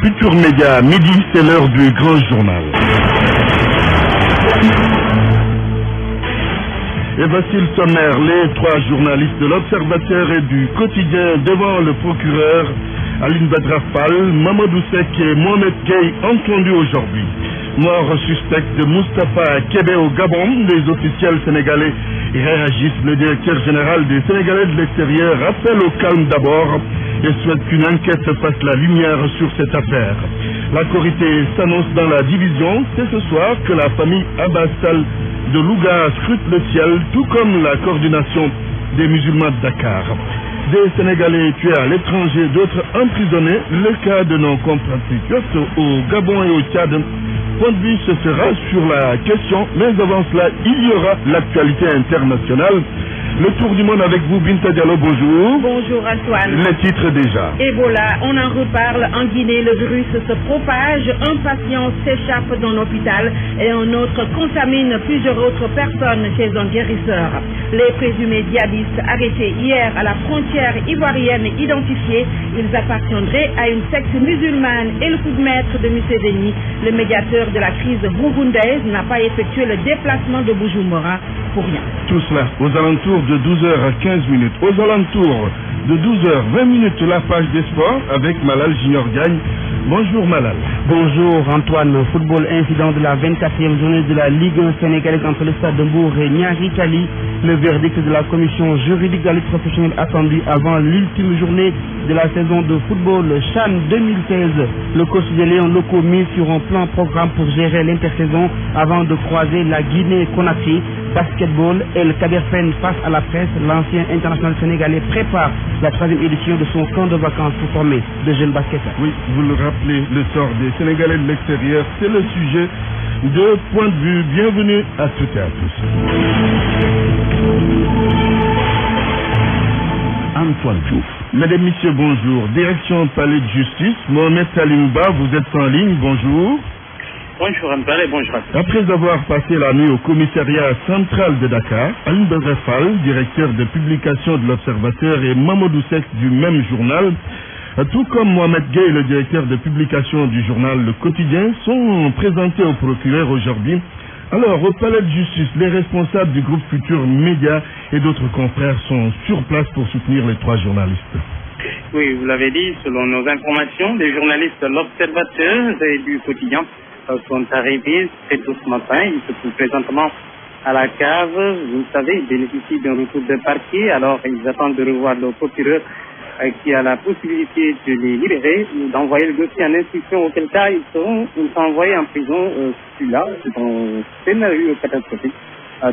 Futur Média, midi, c'est l'heure du grand journal. Et voici le sommaire. Les trois journalistes de l'Observateur et du Quotidien devant le procureur Aline Badra Fall, Mamadou Seck et Mohamed Gueye entendus aujourd'hui. Mort suspecte de Moustapha Kébé au Gabon, les officiels sénégalais réagissent. Le directeur général des Sénégalais de l'extérieur appelle au calme d'abord et souhaite qu'une enquête fasse la lumière sur cette affaire. La Korité s'annonce dans la division. C'est ce soir que la famille Abbasal de Louga scrute le ciel, tout comme la coordination des musulmans de Dakar. Des Sénégalais tués à l'étranger, d'autres emprisonnés. Le cas de nos compatriotes au Gabon et au Tchad. Point de vue se fera sur la question, mais avant cela, il y aura l'actualité internationale. Le tour du monde avec vous, Binta Diallo, bonjour. Bonjour Antoine. Les titres déjà. Ebola, on en reparle. En Guinée, le virus se propage. Un patient s'échappe d'un hôpital et un autre contamine plusieurs autres personnes chez un guérisseur. Les présumés djihadistes arrêtés hier à la frontière ivoirienne identifiés, ils appartiendraient à une secte musulmane. Et le coup de maître de Museveni, le médiateur de la crise burundaise, n'a pas effectué le déplacement de Bujumbura pour rien. Tout cela aux alentours de 12h15. Aux alentours de 12h20, la page des sports avec Malal Junior Gagne. Bonjour Malal. Bonjour Antoine. Football, incident de la 24e journée de la Ligue 1 sénégalaise entre le Stade de Mbour et Niary Tally. Le verdict de la commission juridique de la Ligue professionnelle attendu avant l'ultime journée de la saison de football CHAN 2016. Le coach des Lions locaux mise sur un plan programme pour gérer l'intersaison avant de croiser la Guinée-Conakry. Basketball, El Kaderfen face à la presse. L'ancien international sénégalais prépare la 3e édition de son camp de vacances pour former de jeunes basketteurs. Oui, vous le rappelez, le sort des Sénégalais de l'extérieur, c'est le sujet de Point de vue. Bienvenue à toutes et à tous. Antoine Diouf. Mesdames, Messieurs, bonjour. Direction Palais de Justice, Mohamed Salimba, vous êtes en ligne, bonjour. Bonjour Antoine et bonjour. Après avoir passé la nuit au commissariat central de Dakar, Aline Badra Fall, directeur de publication de l'Observateur, et Mamadou Seck du même journal, tout comme Mohamed Gueye, le directeur de publication du journal Le Quotidien, sont présentés au procureur aujourd'hui. Alors, au Palais de Justice, les responsables du groupe Futur Média et d'autres confrères sont sur place pour soutenir les trois journalistes. Oui, vous l'avez dit, selon nos informations, les journalistes de l'Observateur et du Quotidien sont arrivés très tôt ce matin. Ils se trouvent présentement à la cave. Vous le savez, ils bénéficient d'un retour de parquet. Alors, ils attendent de revoir le procureur qui a la possibilité de les libérer ou d'envoyer le dossier en instruction, auquel cas ils seront envoyés en prison. Celui-là, c'est un scénario catastrophique,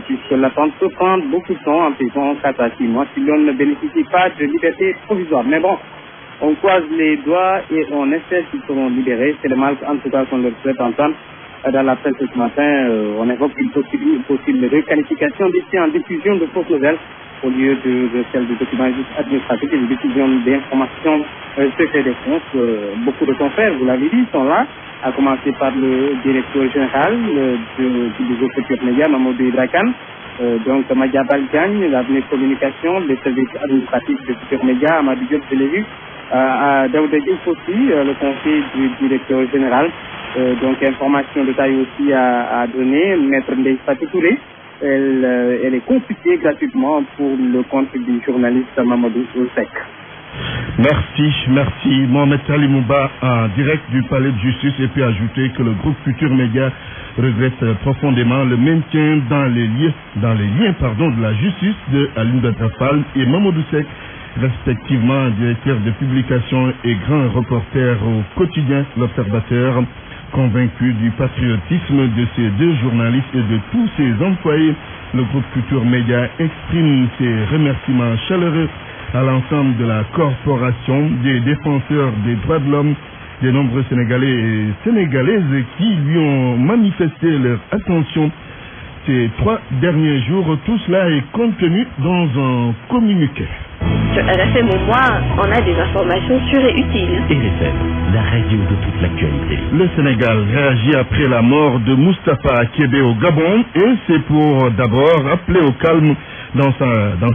puisque l'attente peut prendre beaucoup de temps en prison, 4 à 6 mois, si l'on ne bénéficie pas de liberté provisoire. Mais bon, on croise les doigts et on espère qu'ils seront libérés. C'est le mal, en tout cas, qu'on leur souhaite entendre. Dans la presse ce matin, on évoque une possible requalification d'ici en diffusion de fausses nouvelles au lieu de celle de documents administratifs et de diffusion d'informations secret défense. Beaucoup de confrères, vous l'avez dit, sont là, à commencer par le directeur général du groupe Futur Média, Mamadou Ibrakan, donc Madia Balgagne, l'avenir communication, les services administratifs de Futur Média, Amadou Diop, je l'ai vu, à Daouda Diouf aussi, le conseil du directeur général. Donc information de taille aussi à donner, Maître Ndeye Fatou Touré. Elle est consultée gratuitement pour le compte du journaliste Mamadou Seck. Merci. Mohamed Salimouba en direct du Palais de Justice, et puis ajouter que le groupe Futur Média regrette profondément le maintien dans les liens de la justice de Aline Badra Fall et Mamadou Seck, respectivement directeur de publication et grand reporter au quotidien L'Observateur. Convaincu du patriotisme de ces deux journalistes et de tous ses employés, le groupe Futur Média exprime ses remerciements chaleureux à l'ensemble de la corporation, des défenseurs des droits de l'homme, des nombreux Sénégalais et Sénégalaises qui lui ont manifesté leur attention ces 3 derniers jours. Tout cela est contenu dans un communiqué. Sur RFM au moins, on a des informations sûres et utiles. RFM, la radio de toute l'actualité. Le Sénégal réagit après la mort de Moustapha Kébé au Gabon, et c'est pour d'abord appeler au calme Dans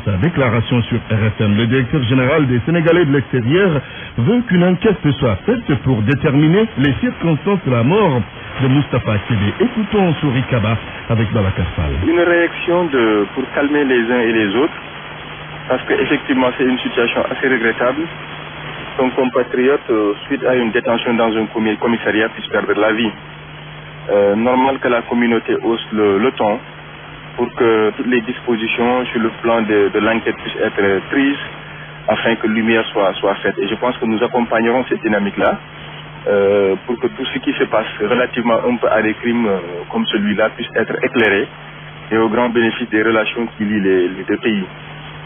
sa déclaration sur RFM, le directeur général des Sénégalais de l'extérieur veut qu'une enquête soit faite pour déterminer les circonstances de la mort de Moustapha Kébé. Écoutons Souri Kaba avec Babacar Fall. Une réaction pour calmer les uns et les autres, parce qu'effectivement c'est une situation assez regrettable. Son compatriote, suite à une détention dans un commissariat, puisse perdre la vie. Normal que la communauté hausse le ton pour que toutes les dispositions sur le plan de l'enquête puissent être prises afin que lumière soit faite. Et je pense que nous accompagnerons cette dynamique-là pour que tout ce qui se passe relativement un peu à des crimes comme celui-là puisse être éclairé et au grand bénéfice des relations qui lient les deux pays.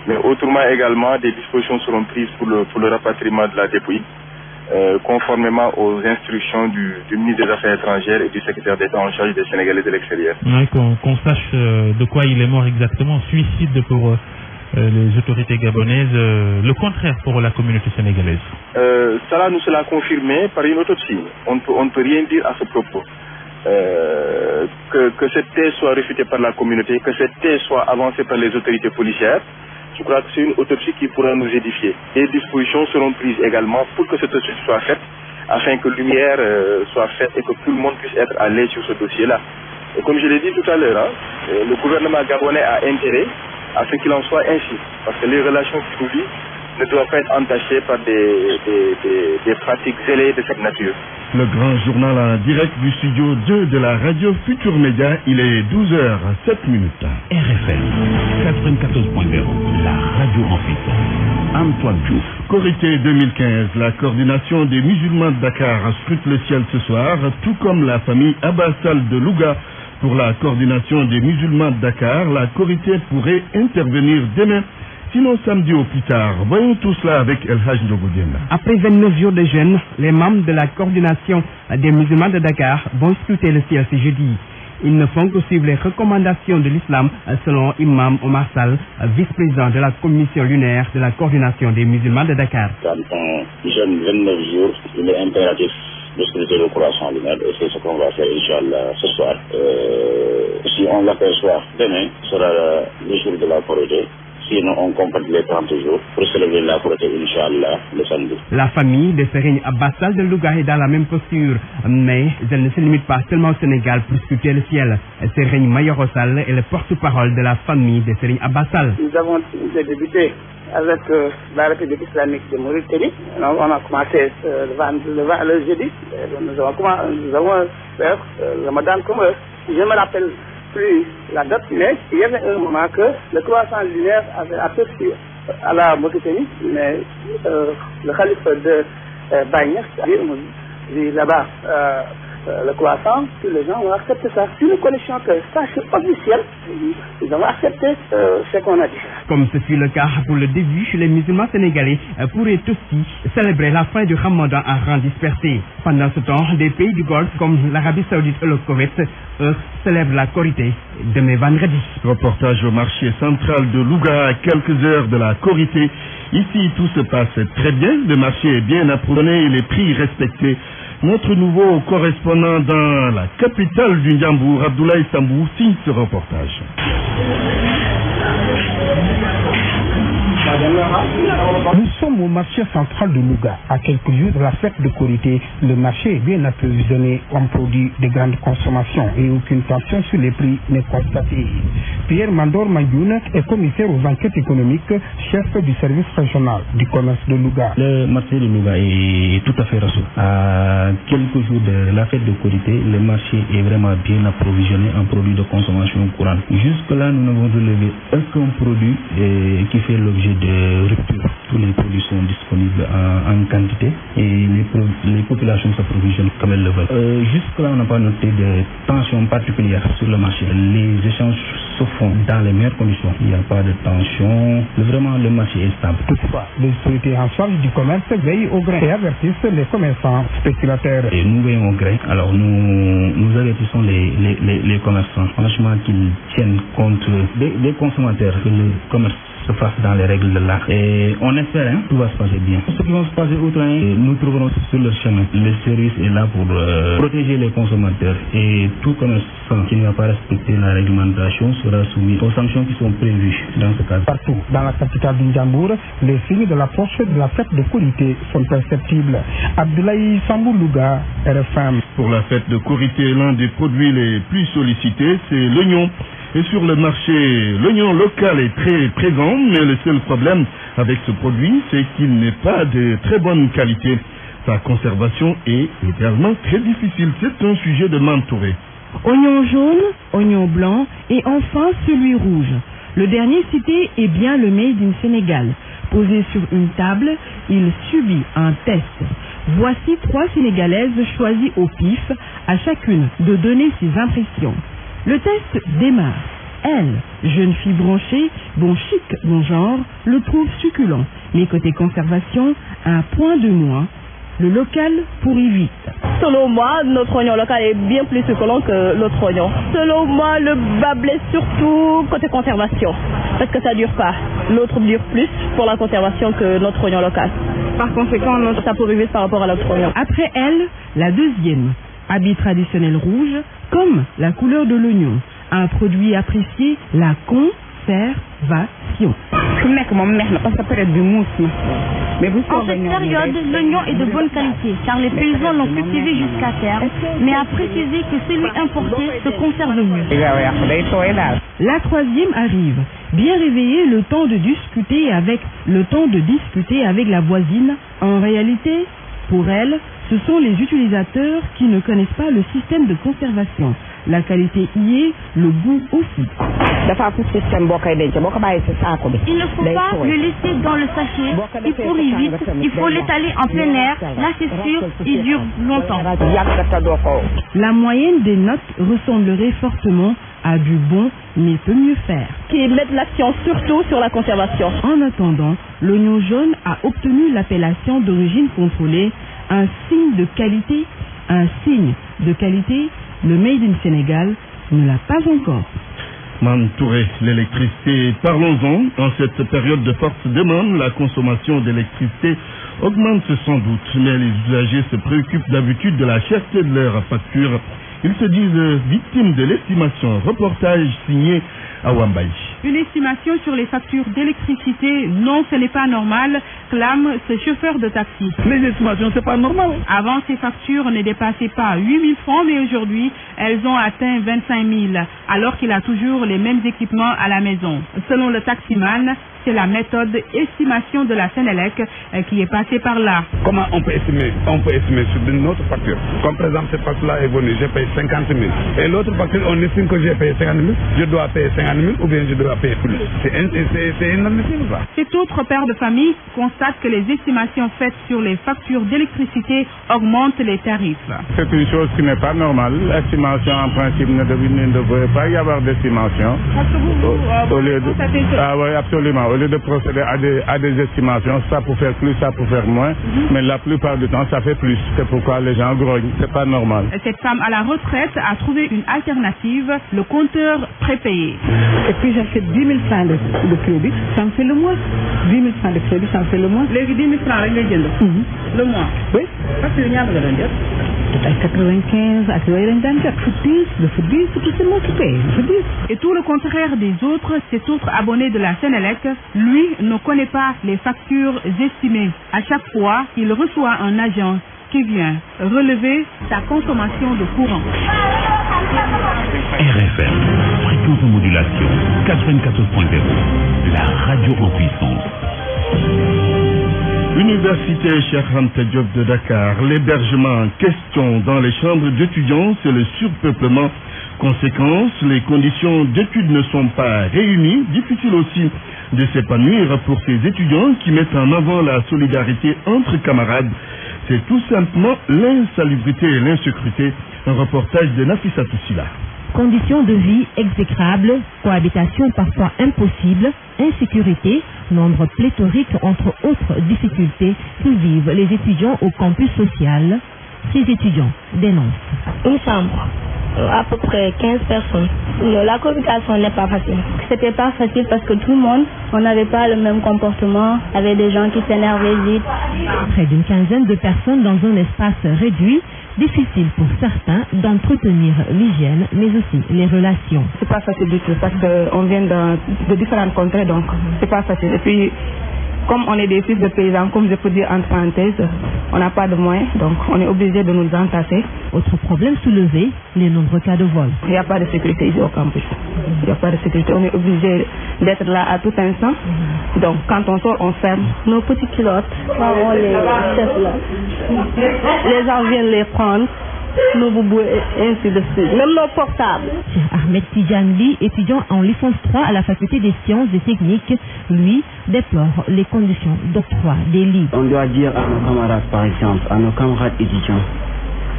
Mais autrement également, des dispositions seront prises pour le rapatriement de la dépouille, conformément aux instructions du ministre des Affaires étrangères et du secrétaire d'État en charge des Sénégalais de l'extérieur. Oui, qu'on sache de quoi il est mort exactement. Suicide pour les autorités gabonaises, le contraire pour la communauté sénégalaise. Cela nous sera confirmé par une autopsie. On ne peut rien dire à ce propos. Que cette thèse soit réfutée par la communauté, que cette thèse soit avancée par les autorités policières, je crois que c'est une autopsie qui pourra nous édifier. Des dispositions seront prises également pour que cette autopsie soit faite, afin que lumière soit faite et que tout le monde puisse être à l'aise sur ce dossier-là. Et comme je l'ai dit tout à l'heure, le gouvernement gabonais a intérêt à ce qu'il en soit ainsi, parce que les relations qui nous lient ne doivent pas être entachées par des pratiques zélées de cette nature. Le grand journal en direct du studio 2 de la radio Futur Média, il est 12h07. RFM 94.0, la radio en fibre. Antoine Diouf. Korité 2015, la coordination des musulmans de Dakar scrute le ciel ce soir, tout comme la famille Abbasal de Louga. Pour la coordination des musulmans de Dakar, la Korité pourrait intervenir demain, sinon samedi au plus tard. Voyons tout cela avec El Haj Ndogodienda. Après 29 jours de jeûne, les membres de la coordination des musulmans de Dakar vont scruter le ciel ce jeudi. Ils ne font que suivre les recommandations de l'islam selon Imam Omar Sall, vice-président de la commission lunaire de la coordination des musulmans de Dakar. Quand on jeûne 29 jours, il est impératif de scruter le croissant lunaire et c'est ce qu'on va faire Inch'Allah ce soir. Si on l'aperçoit demain, ce sera le jour de la Korité. Sinon, on complète les 30 jours pour célébrer la Korité, Inch'Allah, le samedi. La famille de Serigne Abbasal de Louga est dans la même posture, mais elle ne se limite pas seulement au Sénégal pour scruter le ciel. Serigne Mayoro Sall est le porte-parole de la famille de Serigne Abbasal. Nous avons débuté avec la République islamique de Mauritanie. On a commencé le jeudi. Nous avons fait le Ramadan comme eux. Je me rappelle plus la date, mais il y avait un moment que le croissant lunaire avait aperçu à la Mauritanie, mais le calife de Bagnes a dit là-bas le croissant, tous les gens ont accepté ça. Si nous connaissions que ça c'est officiel, ils ont accepté ce qu'on a dit. Comme ce fut le cas pour le début, les musulmans sénégalais pourraient aussi célébrer la fin du Ramadan en rang dispersé. Pendant ce temps, des pays du Golfe comme l'Arabie Saoudite et le Koweït célèbrent la Korité demain vendredi. Reportage au marché central de Louga à quelques heures de la Korité. Ici, tout se passe très bien. Le marché est bien approvisionné et les prix respectés. Notre nouveau correspondant dans la capitale du Ndiambour, Abdoulaye Sambou, signe ce reportage. Nous sommes au marché central de Louga. À quelques jours de la fête de Korité, le marché est bien approvisionné en produits de grande consommation et aucune tension sur les prix n'est constatée. Pierre Mandor Mayoun est commissaire aux enquêtes économiques, chef du service régional du commerce de Louga. Le marché de Louga est tout à fait rassurant. À quelques jours de la fête de Korité, le marché est vraiment bien approvisionné en produits de consommation courante. Jusque-là, nous n'avons relevé aucun produit qui fait l'objet de rupture. Tous les produits sont disponibles en quantité et les populations s'approvisionnent comme elles le veulent. Jusque-là, on n'a pas noté de tension particulière sur le marché. Les échanges se font dans les meilleures conditions. Il n'y a pas de tension. Vraiment, le marché est stable. Toutefois, les autorités en charge du commerce veillent au grain et avertissent les commerçants spéculateurs. Et nous veillons au grain. Alors, nous avertissons les commerçants, franchement, qu'ils tiennent compte des consommateurs, que le commerce se fasse dans les règles de l'art. Et on espère, tout va se passer bien. Ceux qui vont se passer outre, nous trouverons sur leur chemin. Le service est là pour protéger les consommateurs. Et tout commerçant qui ne va pas respecter la réglementation sera soumis aux sanctions qui sont prévues dans ce cadre. Partout dans la capitale du Ndjambour, les signes de l'approche de la fête de Korité sont perceptibles. Abdoulaye Sambou Louga, RFM. Pour la fête de Korité, l'un des produits les plus sollicités, c'est l'oignon. Et sur le marché, l'oignon local est très présent, mais le seul problème avec ce produit, c'est qu'il n'est pas de très bonne qualité. Sa conservation est également très difficile. C'est un sujet de Mantouré. Oignon jaune, oignon blanc et enfin celui rouge. Le dernier cité est bien le Made in Sénégal. Posé sur une table, il subit un test. Voici 3 Sénégalaises choisies au pif, à chacune de donner ses impressions. Le test démarre. Elle, jeune fille branchée, bon chic, bon genre, le trouve succulent. Mais côté conservation, un point de moins. Le local pourrit vite. Selon moi, notre oignon local est bien plus succulent que l'autre oignon. Selon moi, le bas blesse surtout côté conservation, parce que ça dure pas. L'autre dure plus pour la conservation que notre oignon local. Par conséquent, ça pourrit vite par rapport à l'autre oignon. Après elle, la deuxième. Habit traditionnel rouge, comme la couleur de l'oignon. Un produit apprécié, la conservation. En cette période, l'oignon est de bonne qualité car les paysans l'ont cultivé jusqu'à terme, mais a précisé que celui importé se conserve mieux. La troisième arrive, bien réveillé, le temps de discuter avec la voisine. En réalité, pour elle, ce sont les utilisateurs qui ne connaissent pas le système de conservation. La qualité y est, le goût aussi. Il ne faut pas le laisser dans le sachet, il pourrit vite, il faut l'étaler en plein air, là c'est sûr, il dure longtemps. La moyenne des notes ressemblerait fortement à du bon, mais peut mieux faire. Qui mettent l'accent surtout sur la conservation. En attendant, l'oignon jaune a obtenu l'appellation d'origine contrôlée, un signe de qualité, le Made in Sénégal ne l'a pas encore. Mantouré, l'électricité, parlons-en. En cette période de forte demande, la consommation d'électricité augmente sans doute, mais les usagers se préoccupent d'habitude de la cherté de leur facture. Ils se disent victimes de l'estimation. Reportage signé à Wambaï. Une estimation sur les factures d'électricité, non, ce n'est pas normal, clame ce chauffeur de taxi. Les estimations, c'est pas normal. Avant, ces factures ne dépassaient pas 8 000 francs, mais aujourd'hui, elles ont atteint 25 000, alors qu'il a toujours les mêmes équipements à la maison. Selon le taximan, c'est la méthode estimation de la Sénélec qui est passée par là. Comment on peut estimer? On peut estimer sur une autre facture. Comme par exemple, cette facture-là est venue, j'ai payé 50 000. Et l'autre facture, on estime que j'ai payé 50 000, je dois payer 50 000 ou bien je dois payer plus. C'est inadmissible ça. Cet autre père de famille constate que les estimations faites sur les factures d'électricité augmentent les tarifs. C'est une chose qui n'est pas normale. L'estimation, en principe, ne devrait pas y avoir d'estimation. Parce que vous constatez ça? Ah oui, absolument. Au lieu de procéder à des estimations, ça pour faire plus, ça pour faire moins, mais la plupart du temps, ça fait plus. C'est pourquoi les gens grognent. C'est pas normal. Cette femme à la retraite a trouvé une alternative, le compteur prépayé. Et puis j'achète 10 000 francs de crédit, ça me fait le mois. 10 000 francs de crédit, ça me fait le mois. Les 10 000 francs, le mois. Oui. Parce que il y a à 95, à 94, c'est moi qui paye. Et tout le contraire des autres, cet autre abonné de la Sénélec, lui ne connaît pas les factures estimées. À chaque fois, il reçoit un agent qui vient relever sa consommation de courant. RFM, fréquence de modulation, 94.0, la radio en puissance. Université Cheikh Anta Diop de Dakar, l'hébergement en question dans les chambres d'étudiants, c'est le surpeuplement. Conséquence, les conditions d'études ne sont pas réunies. Difficile aussi de s'épanouir pour ces étudiants qui mettent en avant la solidarité entre camarades. C'est tout simplement l'insalubrité et l'insécurité. Un reportage de Nafissa Toussila. Conditions de vie exécrables, cohabitation parfois impossible, insécurité, nombre pléthorique entre autres difficultés que vivent les étudiants au campus social. Ces étudiants dénoncent. Une chambre À peu près 15 personnes. La cohabitation n'est pas facile. C'était pas facile parce que tout le monde, on n'avait pas le même comportement. Il y avait des gens qui s'énervaient vite. Près d'une quinzaine de personnes dans un espace réduit. Difficile pour certains d'entretenir l'hygiène, mais aussi les relations. C'est pas facile du tout parce qu'on vient de différentes contrées, donc c'est pas facile. Et puis, comme on est des fils de paysans, comme je peux dire entre parenthèses, on n'a pas de moyens, donc on est obligé de nous entasser. Autre problème soulevé, les nombreux cas de vol. Il n'y a pas de sécurité ici au campus. Il n'y a pas de sécurité. On est obligé d'être là à tout instant. Donc quand on sort, on ferme. Nos petits pilotes, on les chefs là. Les gens viennent les prendre. Nos boubous et ainsi de suite. Même nos portables. Ahmed Tidjanli, étudiant en licence 3 à la faculté des sciences et techniques, lui déplore les conditions d'octroi des lits. On doit dire à nos camarades, par exemple, à nos camarades étudiants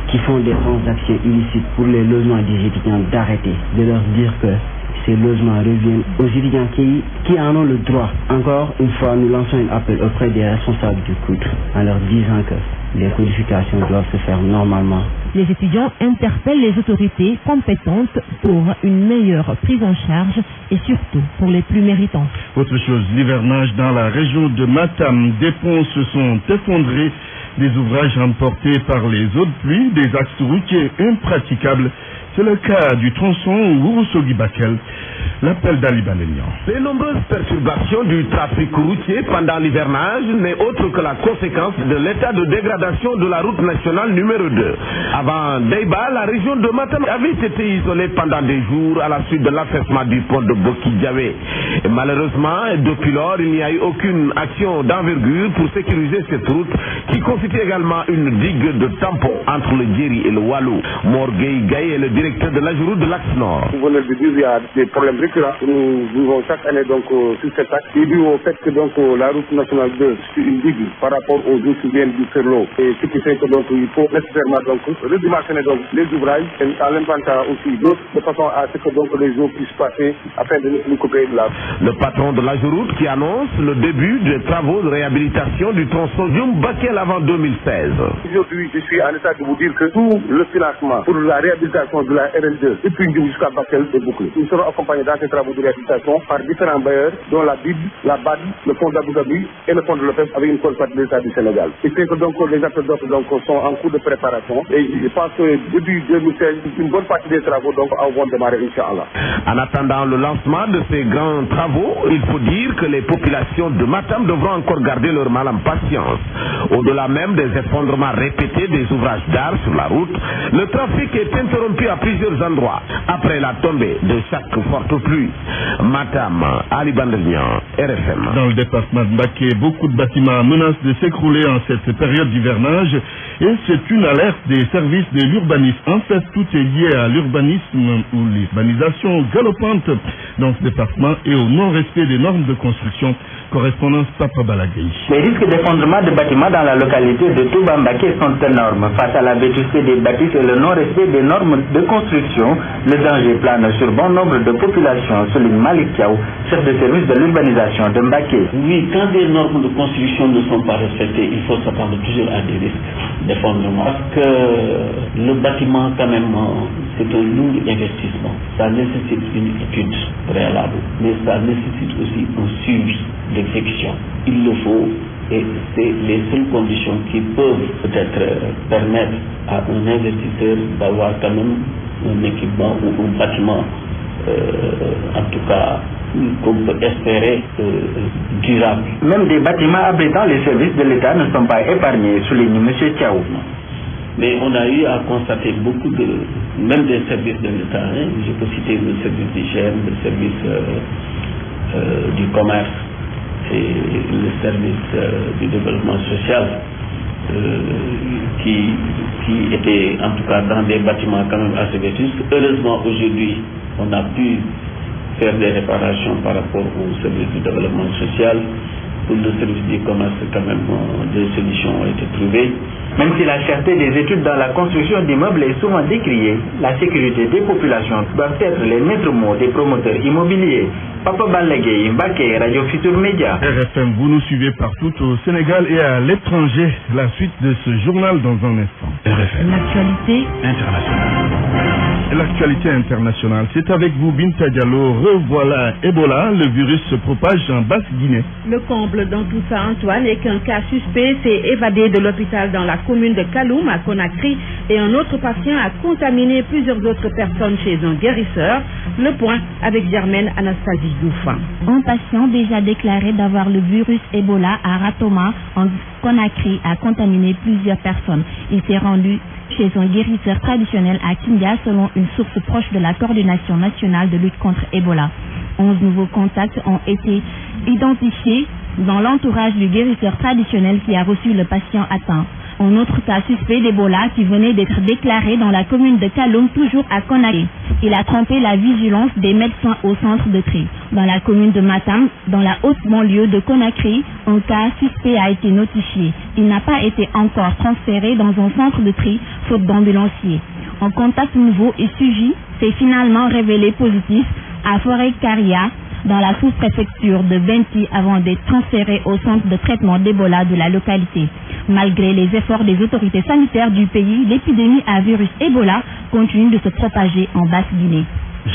qui font des transactions illicites pour les logements des étudiants d'arrêter, de leur dire que ces logements reviennent aux étudiants qui en ont le droit. Encore une fois, nous lançons un appel auprès des responsables du COUD en leur disant que les codifications doivent se faire normalement. Les étudiants interpellent les autorités compétentes pour une meilleure prise en charge et surtout pour les plus méritants. Autre chose, l'hivernage dans la région de Matam. Des ponts se sont effondrés, des ouvrages emportés par les eaux de pluie, des axes routiers impraticables. C'est le cas du tronçon Ourossogui-Bakel. L'appel d'Ali Banelian. Les nombreuses perturbations du trafic routier pendant l'hivernage n'est autre que la conséquence de l'état de dégradation de la route nationale numéro 2. Avant Deiba, la région de Matam avait été isolée pendant des jours à la suite de l'affaissement du pont de Boki-Diawé. Malheureusement, depuis lors, il n'y a eu aucune action d'envergure pour sécuriser cette route qui constitue également une digue de tampon entre le Djeri et le Walou. Morgueil Gaye est le directeur de l'AGEROUTE de l'Axe Nord. Vous venez de dire qu'il y a des problèmes récurrents que nous vivons chaque année sur cet axe. Il est dû au fait que la route nationale 2 c'est une digue par rapport aux eaux qui viennent du Ferlo. Et ce qui fait que il faut nécessairement redimensionner les ouvrages et en l'implantant aussi d'autres de façon à ce que les eaux puissent passer afin de nous couper de là. Le patron de l'AGEROUTE qui annonce le début des travaux de réhabilitation du tronçon Djoum-Bakel avant 2016. Aujourd'hui, je suis en état de vous dire que tout le financement pour la réhabilitation de la RN2 depuis Djoum jusqu'à Bakel est bouclé. Nous serons accompagnés dans ces travaux de réhabilitation par différents bailleurs dont la BID, la BAD, le fonds d'Abu Dhabi et le fonds de l'OPEP avec une contrepartie de l'État du Sénégal. Ce qui fait que les appels d'offres sont en cours de préparation et je pense que depuis 2016, une bonne partie des travaux vont démarrer, Inch'Allah. En attendant le lancement de ces grands travaux, il faut dire que les populations de Matam devront encore garder leur mal en patience. Au-delà même des effondrements répétés des ouvrages d'art sur la route, le trafic est interrompu à plusieurs endroits après la tombée de chaque forte pluie. Matam, Ali Bandrian, RFM. Dans le département de Mbacké, beaucoup de bâtiments menacent de s'écrouler en cette période d'hivernage et c'est une alerte des services de l'urbanisme. En fait, tout est lié à l'urbanisme ou l'urbanisation galopante dans ce département et au non-respect des normes de construction. Correspondance Papa Balagui. Les risques d'effondrement de bâtiments dans la localité de Touba Mbacké sont énormes. Face à la vétusté des bâtisses et le non-respect des normes de construction, le danger plane sur bon nombre de populations, souligne Malik Kiaou, chef de service de l'urbanisation de Mbacké. Oui, quand des normes de construction ne sont pas respectées, il faut s'attendre toujours à des risques d'effondrement. Parce que le bâtiment, quand même, c'est un lourd investissement. Ça nécessite une étude préalable, mais ça nécessite aussi un suivi d'exécution. Il le faut et c'est les seules conditions qui peuvent peut-être permettre à un investisseur d'avoir quand même un équipement ou un bâtiment, en tout cas, qu'on peut espérer durable. Même des bâtiments abritant les services de l'État ne sont pas épargnés, souligne M. Thiaou. Mais on a eu à constater beaucoup même des services de l'État. Je peux citer le service d'hygiène, le service du commerce et le service du développement social qui étaient en tout cas dans des bâtiments quand même assez vétustes. Heureusement aujourd'hui on a pu faire des réparations par rapport au service du développement social Pour le service du commerce, quand même, des solutions ont été trouvées. Même si la cherté des études dans la construction d'immeubles est souvent décriée, la sécurité des populations doit être les maîtres mots des promoteurs immobiliers. Papa Balagé, Mbaké, Radio Futur Média. RFM, vous nous suivez partout au Sénégal et à l'étranger. La suite de ce journal dans un instant. RFM. L'actualité internationale. L'actualité internationale, c'est avec vous Binta Diallo. Revoilà Ebola, le virus se propage en Basse-Guinée. Le comble dans tout ça, Antoine, est qu'un cas suspect s'est évadé de l'hôpital dans la commune de Kaloum à Conakry et un autre patient a contaminé plusieurs autres personnes chez un guérisseur. Le point avec Germaine Anastasie Diouf. Un patient déjà déclaré d'avoir le virus Ebola à Ratoma en Conakry a contaminé plusieurs personnes. Il s'est rendu chez un guérisseur traditionnel à Kindia selon une source proche de la coordination nationale de lutte contre Ebola. 11 nouveaux contacts ont été identifiés dans l'entourage du guérisseur traditionnel qui a reçu le patient atteint. Un autre cas suspect d'Ebola qui venait d'être déclaré dans la commune de Kaloum, toujours à Conakry. Il a trompé la vigilance des médecins au centre de tri. Dans la commune de Matam, dans la haute banlieue de Conakry, un cas suspect a été notifié. Il n'a pas été encore transféré dans un centre de tri, faute d'ambulanciers. Un contact nouveau et suivi s'est finalement révélé positif à Forêt-Caria, dans la sous-préfecture de Benti, avant d'être transféré au centre de traitement d'Ebola de la localité. Malgré les efforts des autorités sanitaires du pays, l'épidémie à virus Ebola continue de se propager en Basse-Guinée.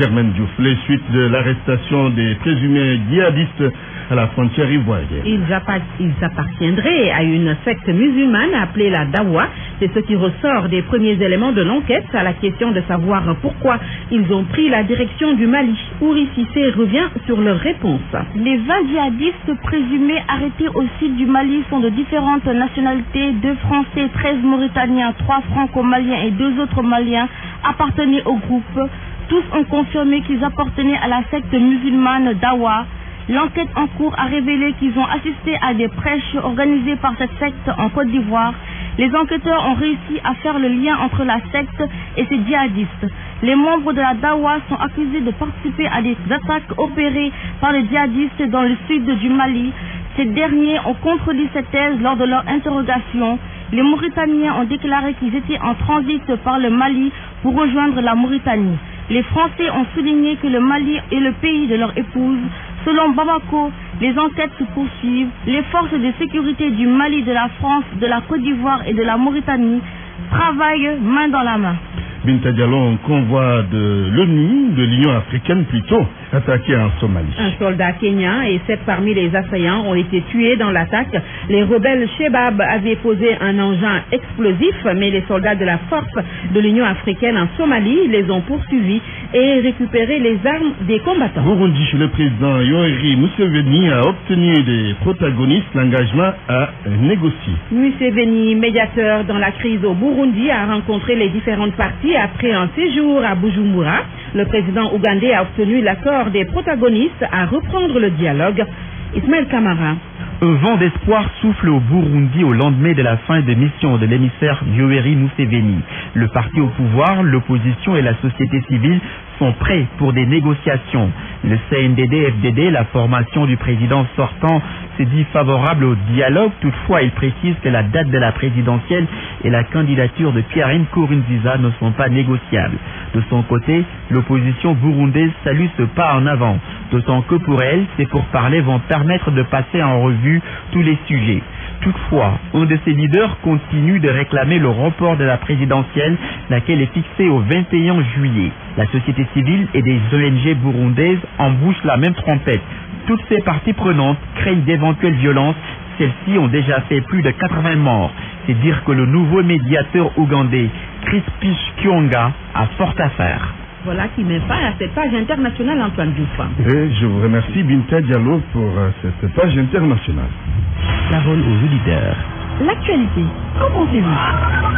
Germaine Diouf, les suites de l'arrestation des présumés djihadistes à la frontière ivoirienne. Ils appartiendraient à une secte musulmane appelée la Dawa. C'est ce qui ressort des premiers éléments de l'enquête à la question de savoir pourquoi ils ont pris la direction du Mali. Ouri Cissé revient sur leur réponse. Les 20 djihadistes présumés arrêtés au sud du Mali sont de différentes nationalités, 2 Français, 13 Mauritaniens, 3 Franco-Maliens et 2 autres Maliens appartenaient au groupe. Tous ont confirmé qu'ils appartenaient à la secte musulmane Dawa. L'enquête en cours a révélé qu'ils ont assisté à des prêches organisées par cette secte en Côte d'Ivoire. Les enquêteurs ont réussi à faire le lien entre la secte et ces djihadistes. Les membres de la Dawa sont accusés de participer à des attaques opérées par les djihadistes dans le sud du Mali. Ces derniers ont contredit cette thèse lors de leur interrogation. Les Mauritaniens ont déclaré qu'ils étaient en transit par le Mali pour rejoindre la Mauritanie. Les Français ont souligné que le Mali est le pays de leur épouse. Selon Bamako, les enquêtes se poursuivent. Les forces de sécurité du Mali, de la France, de la Côte d'Ivoire et de la Mauritanie travaillent main dans la main. Binta Diallo, un convoi de l'ONU, de l'Union africaine plutôt, attaqué en Somalie. Un soldat kenyan et 7 parmi les assaillants ont été tués dans l'attaque. Les rebelles Shebab avaient posé un engin explosif, mais les soldats de la force de l'Union africaine en Somalie les ont poursuivis et récupéré les armes des combattants. Burundi, le président Yoweri Museveni a obtenu des protagonistes l'engagement à négocier. Museveni, médiateur dans la crise au Burundi, a rencontré les différentes parties après un séjour à Bujumbura. Le président ougandais a obtenu l'accord des protagonistes à reprendre le dialogue. Ismaël Kamara. Un vent d'espoir souffle au Burundi au lendemain de la fin de mission de l'émissaire Yoweri Museveni. Le parti au pouvoir, l'opposition et la société civile sont prêts pour des négociations. Le CNDD-FDD, la formation du président sortant, s'est dit favorable au dialogue. Toutefois, il précise que la date de la présidentielle et la candidature de Pierre Nkurunziza ne sont pas négociables. De son côté, l'opposition burundaise salue ce pas en avant, d'autant que pour elle, ces pourparlers vont permettre de passer en revue tous les sujets. Toutefois, un de ses leaders continue de réclamer le report de la présidentielle, laquelle est fixée au 21 juillet. La société civile et des ONG burundaises embouchent la même trompette. Toutes ces parties prenantes craignent d'éventuelles violences. Celles-ci ont déjà fait plus de 80 morts. C'est dire que le nouveau médiateur ougandais, Crispus Kyonga, a fort à faire. Voilà qui met fin à cette page internationale, Antoine Diouf. Et je vous remercie, Binta Diallo, pour cette page internationale. Parole aux auditeurs. L'actualité, qu'en pensez-vous?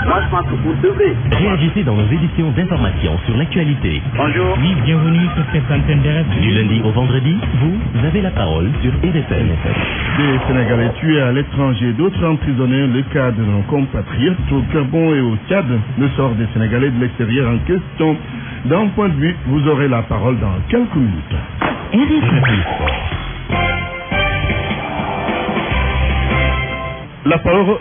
Moi, je pense que vous devez. Réagissez dans nos éditions d'information sur l'actualité. Bonjour. Oui, bienvenue sur cette antenne d'RFM. Du lundi au vendredi, vous avez la parole sur RFM. Des Sénégalais tués à l'étranger, d'autres emprisonnés. Le cas de nos compatriotes au Gabon et au Tchad. Le sort des Sénégalais de l'extérieur en question. D'un point de vue, vous aurez la parole dans quelques minutes. RFM. La parole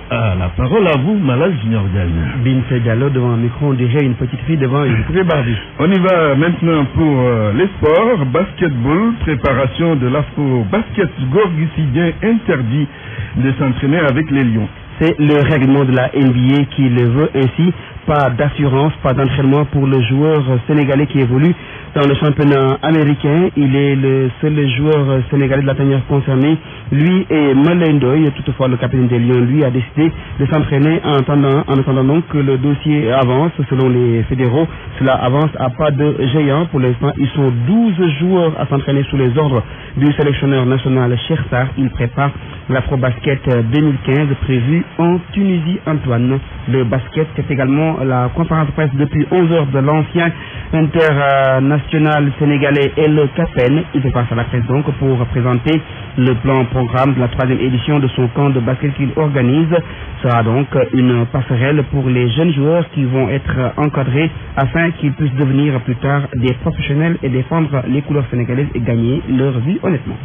à vous, Malal Junior Diagne. Binta Diallo devant un micro, on dirait une petite fille devant une poupée Barbie. On y va maintenant pour les sports. Basketball, préparation de l'Afro-Basket. Gorgui Sidien interdit de s'entraîner avec les Lions. C'est le règlement de la NBA qui le veut ainsi. Pas d'assurance, pas d'entraînement pour le joueur sénégalais qui évolue dans le championnat américain. Il est le seul joueur sénégalais de la tanière concernée. Lui et Malendoy, toutefois le capitaine des Lions, lui a décidé de s'entraîner en attendant donc que le dossier avance. Selon les fédéraux, cela avance à pas de géant. Pour l'instant, ils sont 12 joueurs à s'entraîner sous les ordres du sélectionneur national Cheikh Sarr. Il prépare l'Afro-Basket 2015 prévu en Tunisie. Antoine, le basket, c'est également la conférence de presse depuis 11h de l'ancien international sénégalais El Kapen. Il fait face à la presse donc pour présenter le programme de la 3e édition de son camp de basket qu'il organise. Ce sera donc une passerelle pour les jeunes joueurs qui vont être encadrés afin qu'ils puissent devenir plus tard des professionnels et défendre les couleurs sénégalaises et gagner leur vie honnêtement.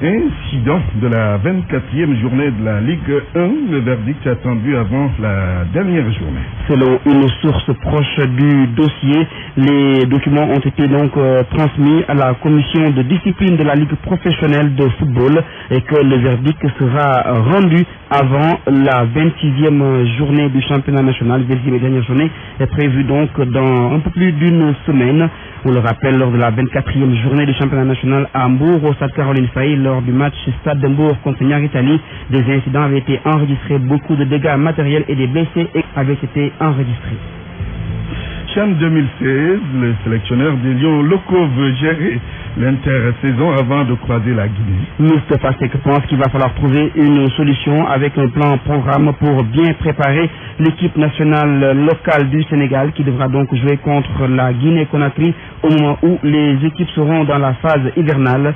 Incident de la 24e journée de la Ligue 1, le verdict attendu avant la dernière journée. Selon une source proche du dossier, les documents ont été donc transmis à la commission de discipline de la Ligue professionnelle de football et que le verdict sera rendu avant la 26e journée du championnat national. 26e et dernière journée est prévue donc dans un peu plus d'une semaine. On le rappelle, lors de la 24e journée du championnat national à Hambourg, au stade Caroline Faye, lors du match Stade d'Hambourg contre Niaritali, des incidents avaient été enregistrés. Beaucoup de dégâts matériels et des blessés avaient été enregistrés. CHAN 2016, le sélectionneur des Lions locaux veut gérer l'intersaison avant de croiser la Guinée. Moustapha Seck pense qu'il va falloir trouver une solution avec un programme pour bien préparer l'équipe nationale locale du Sénégal qui devra donc jouer contre la Guinée-Conakry au moment où les équipes seront dans la phase hivernale.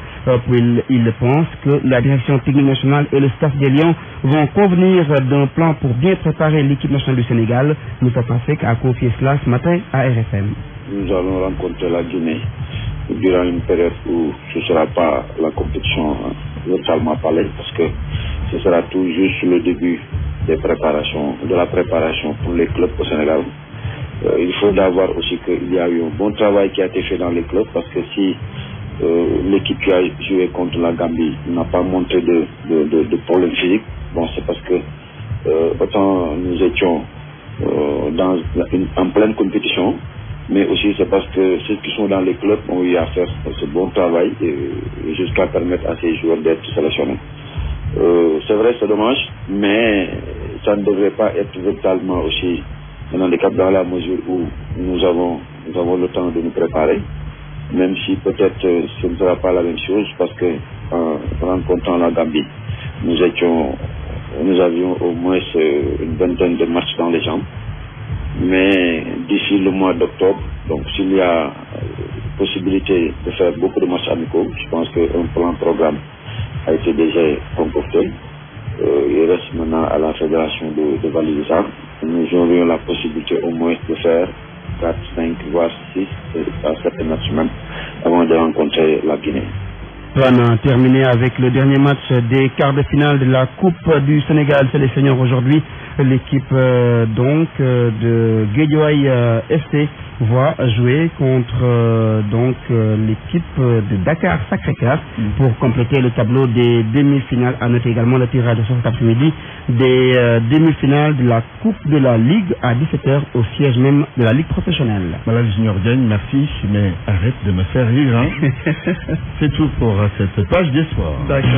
Il pense que la direction technique nationale et le staff des Lions vont convenir d'un plan pour bien préparer l'équipe nationale du Sénégal. Moustapha Seck a confié cela ce matin à RFM. Nous allons rencontrer la Guinée durant une période où ce ne sera pas la compétition totalement parlée, parce que ce sera tout juste le début de la préparation pour les clubs au Sénégal. Il faut d'abord aussi qu'il y a eu un bon travail qui a été fait dans les clubs, parce que si l'équipe qui a joué contre la Gambie n'a pas montré de problème physique, bon, c'est parce que autant nous étions en pleine compétition, mais aussi c'est parce que ceux qui sont dans les clubs ont eu à faire ce bon travail jusqu'à permettre à ces joueurs d'être sélectionnés. C'est vrai, c'est dommage, mais ça ne devrait pas être totalement aussi un handicap dans la mesure où nous avons le temps de nous préparer, même si peut-être ce ne sera pas la même chose, parce que en rencontrant la Gambie, nous avions au moins une vingtaine de matchs dans les jambes. Mais d'ici le mois d'octobre, donc s'il y a possibilité de faire beaucoup de matchs amicaux, je pense qu'un programme a été déjà concocté. Il reste maintenant à la fédération de valider ça. Nous aurions la possibilité au moins de faire 4, 5, voire 6 à certains matchs même avant de rencontrer la Guinée. On a terminé avec le dernier match des quarts de finale de la Coupe du Sénégal. C'est les seniors aujourd'hui. L'équipe de Guédiawaye FC va jouer contre l'équipe de Dakar Sacré-Cœur pour compléter le tableau des demi-finales. À noter également le tirage de cet après-midi des demi-finales de la Coupe de la Ligue à 17h au siège même de la Ligue professionnelle. Malal Junior Diagne, merci, mais arrête de me faire rire. Hein. C'est tout pour cette page des sports. D'accord.